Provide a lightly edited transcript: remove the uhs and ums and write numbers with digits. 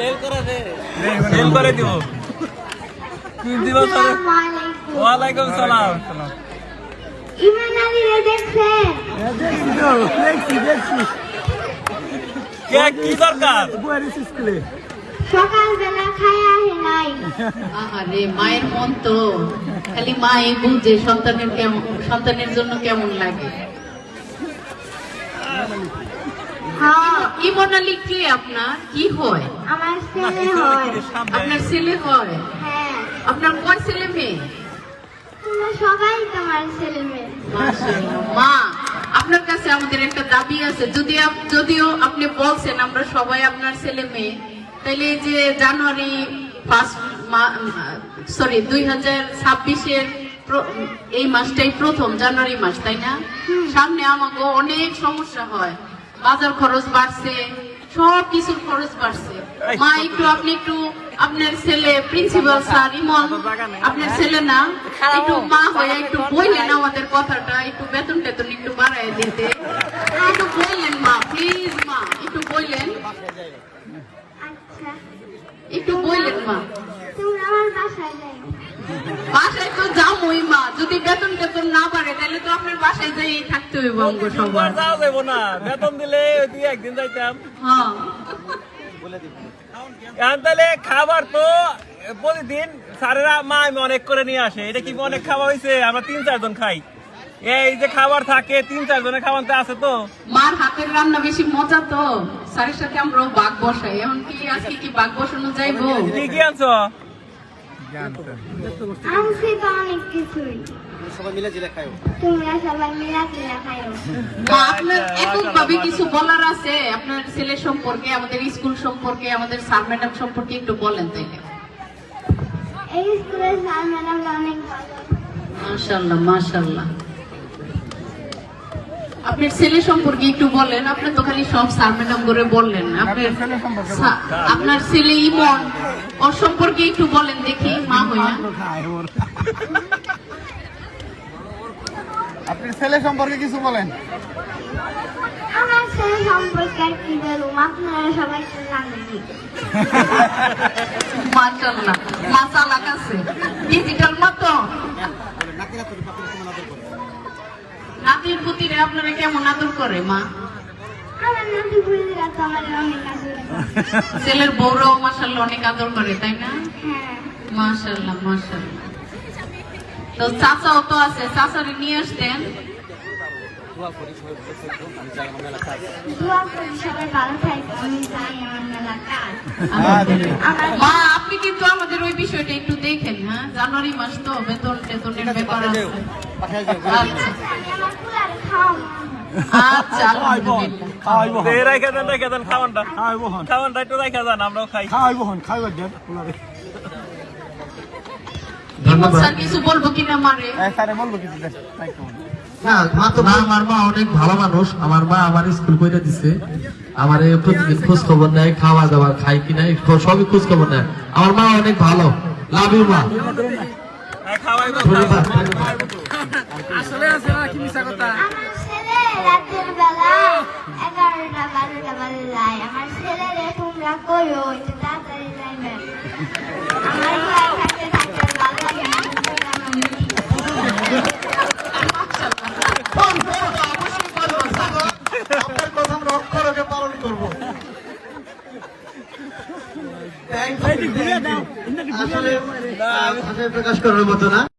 Fail করে দিব। ওয়ালাইকুম সালাম। ইমান আলীরে দেখছেন? কি দরকার? সকালবেলা খায় আহে নাই। আরে মায়ের মন তো খালি মা এই বুঝে সন্তানের জন্য কেমন লাগে। হ্যাঁ, ইমন আলী কে আপনার? কি হয়? আমার ছেলে হয়। আপনার ছেলে হয়? হ্যাঁ, আপনার কয় ছেলে মেয়ে? তোমরা সবাই তোমার ছেলে মেয়ে। মাশাআল্লাহ। মা, আপনার কাছে আমাদের একটা দাবি আছে, যদিও আপনি বলছেন আমরা সবাই আপনার ছেলে মেয়ে, তাইলে এই যে জানুয়ারি 2026-এর এই মাসটাই প্রথম জানুয়ারি মাস, তাই না? সামনে আমাকে অনেক সমস্যা হয়, বাজার খরচ বাড়ছে, সব কিছুর খরচ বাড়ছে। মা আপনি একটু আপনার ছেলে প্রিন্সিপাল স্যার ইমন, আপনার ছেলে না, একটু মা হয়ে একটু বললেন আমাদের কথাটা, একটু বেতন টেতন একটু বাড়ায় দিতে, একটু বললেন মা, প্লিজ মা একটু বললেন, আচ্ছা, একটু বললেন মা। তোমরা আমার বাসায় যাই। বাসায় তো যাবোই মা, যদি বেতন টেতন না বাড়ে তাহলে তো আপনার বাসায় যাই থাকতে হইব অঙ্গ সবার। যাওয়া যাবো না, বেতন দিলে তুই একদিন যাইতাম। হ্যাঁ, তাহলে খাবার তো প্রতিদিন স্যারেরা মা আমি অনেক করে নিয়ে আসে, এটা কি অনেক খাওয়া হয়েছে? আমরা 3-4 জন খাই, এই যে খাবার থাকে 3-4 জনের খাবার তো আছে। তো মার হাতের রান্না বেশি মজা তো, স্যারের সাথে আমরাও বাঘ বসাই। এখন কি আজকে কি বাঘ বসানো যাইবো? কি কি আনছো? আনছি তো অনেক কিছুই, সবাই মিলে জিলে খাইও। তোমরা সবাই মিলা কিলা খাইও। মা, আপনার এককভাবে কিছু বলার আছে আপনার ছেলে সম্পর্কে, আমাদের স্কুল সম্পর্কে, আমাদের স্যার ম্যাডাম সম্পর্কে একটু বলেন তাইলে। এই স্কুলের স্যার ম্যাডামরা অনেক ভালো। মাশাআল্লাহ মাশাআল্লাহ। আপনার ছেলে সম্পর্কে একটু বলেন, আপনি তো খালি সব স্যার ম্যাডাম করে বললেন। আপনার ছেলে ইমন, ওর সম্পর্কে একটু বলেন দেখি মা হইয়া। আপনার ছেলে সম্পর্কে কিছু বলেন। আমার ছেলে সম্পর্কে আর কি বলবো, আপনারা সবাই তো জানেনই। মাশাআল্লাহ, মাশাআল্লাহ কাছে ডিজিটাল মতো। নাতির পুতিরে আপনারা কেমন আদর করে মা? আমার নাতি বুড়িরা তো আমাদের অনেক আদর করে। ছেলের বউরাও মাশাআল্লাহ অনেক আদর করে, তাই না? হ্যাঁ, মাশাআল্লাহ মাশাআল্লাহ। তো চাচাও তো আছে, চাচারে নিয়ে আসতেন। দোয়া করি সবাই ভালো থাকবে, আমি যাই আমার মেলা কাজ। মা, আপনি কিন্তু আমাদের ওই বিষয়টা একটু দেখেন। হ্যাঁ, জানুয়ারি মাস তো বেতন টেতনের ব্যাপার আছে। আচ্ছা আমার কুলারে খাও। আচ্ছা, আলহামদুলিল্লাহ। রেখে দেন খাওয়ানটা একটু রেখে দেন, আমরাও খাই। ইমন স্যার কিছু বলবো কিনা মারে? বলবো কিছু না, আমার মা অনেক ভালো মানুষ। আমার মা আমার স্কুল করে দিছে, আমার প্রতিদিন খোঁজ খবর নেয়, খাওয়া দাওয়া খাই কিনা সবই খোঁজ খবর নেয়। আমার মা অনেক ভালো। লাভ ইউ মা। আমার ছেলে রাতের বেলা 11টা-12টা বাজে যায়। আমার ছেলেরে তোমরা কইও একটু তাড়াতাড়ি যাইবেন। আমার ভয় থাকতে থাকতে ভালো লাগে না। আপনার কথা আমরা অক্ষরকে পালন করবো। আসলে ভাষায় প্রকাশ করার মতো না।